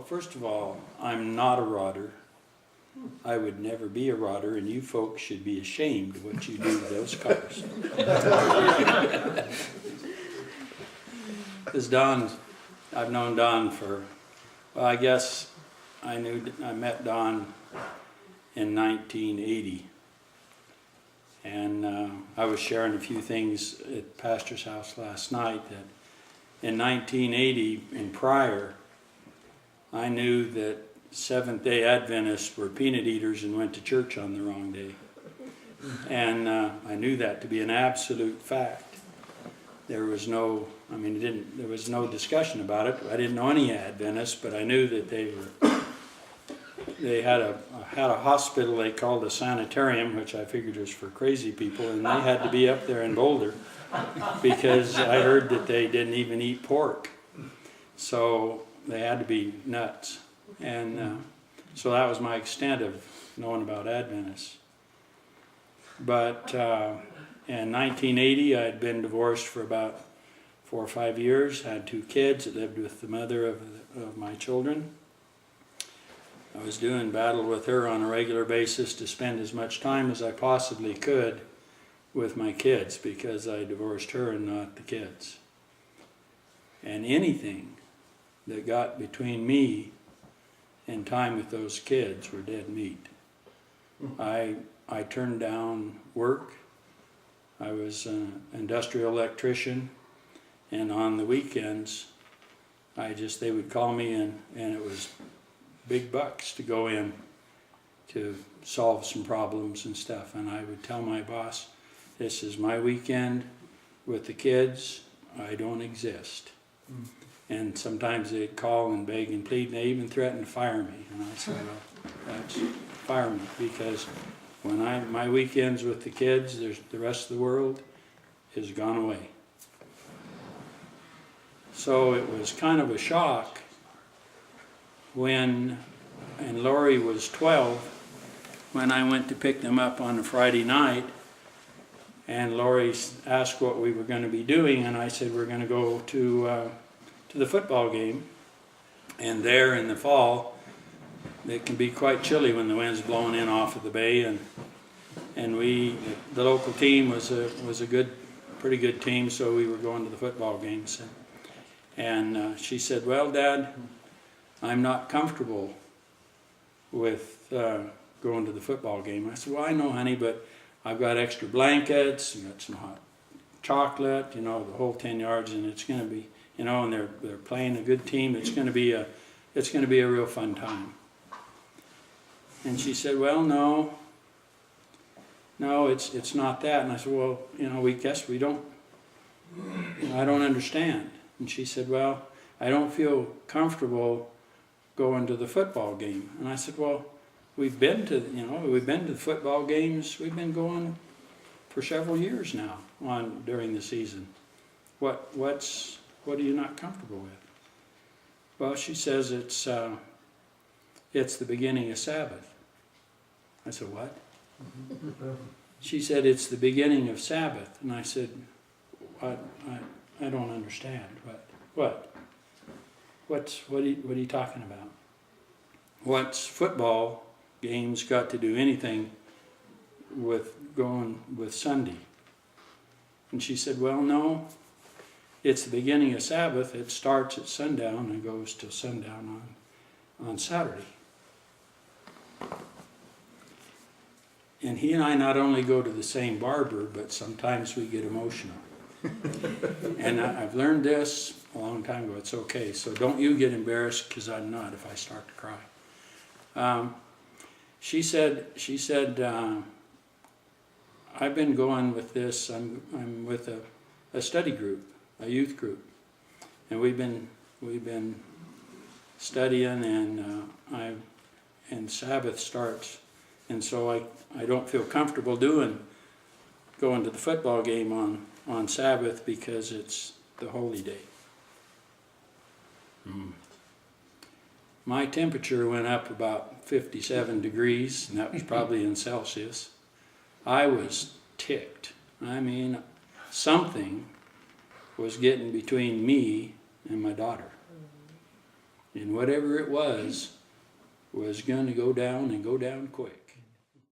Well, first of all, I'm not a rodder. I would never be a rodder, and you folks should be ashamed of what you do to those cars. This Don, I've known Don for, well, I guess I met Don in 1980. And I was sharing a few things at Pastor's house last night that in 1980 and prior, I knew that Seventh-day Adventists were peanut eaters and went to church on the wrong day. And I knew that to be an absolute fact. There was no, there was no discussion about it. I didn't know any Adventists, but I knew that they had a hospital they called a sanitarium, which I figured was for crazy people, and they had to be up there in Boulder because I heard that they didn't even eat pork. So they had to be nuts. And so that was my extent of knowing about Adventists. But in 1980, I had been divorced for about 4 or 5 years, had 2 kids, I lived with the mother of my children. I was doing battle with her on a regular basis to spend as much time as I possibly could with my kids because I divorced her and not the kids. And anything that got between me and time with those kids were dead meat. I turned down work. I was an industrial electrician, and on the weekends, they would call me and it was big bucks to go in to solve some problems and stuff. And I would tell my boss, this is my weekend with the kids, I don't exist. And sometimes they'd call and beg and plead, and they even threatened to fire me. And I said, well, that's fire me, because when my weekends with the kids, the rest of the world has gone away. So it was kind of a shock when, and Lori was 12, when I went to pick them up on a Friday night, and Lori asked what we were going to be doing, and I said we're going to go to the football game. And there in the fall, it can be quite chilly when the wind's blowing in off of the bay, and the local team was a pretty good team, so we were going to the football games. And she said, well, Dad, I'm not comfortable with going to the football game. I said, well, I know, honey, but I've got extra blankets, and got some hot chocolate, the whole 10 yards, and it's going to be, and they're playing a good team. It's going to be a real fun time. And she said, well, no, it's not that. And I said, well, we don't, I don't understand. And she said, well, I don't feel comfortable going to the football game. And I said, well, we've been to the football games. We've been going for several years now during the season. What are you not comfortable with? Well, she says it's the beginning of Sabbath. I said, what? She said, it's the beginning of Sabbath. And I said, I don't understand. What are you talking about? What's football games got to do anything with going with Sunday? And she said, well, no, it's the beginning of Sabbath. It starts at sundown and goes till sundown on Saturday. And he and I not only go to the same barber, but sometimes we get emotional. And I've learned this a long time ago. It's okay. So don't you get embarrassed, because I'm not if I start to cry. She said, I've been going with this. I'm with a study group, a youth group, and we've been studying, and Sabbath starts, and so I don't feel comfortable going to the football game on Sabbath because it's the holy day. My temperature went up about 57 degrees, and that was probably in Celsius. I was ticked. Something was getting between me and my daughter. And whatever it was going to go down and go down quick.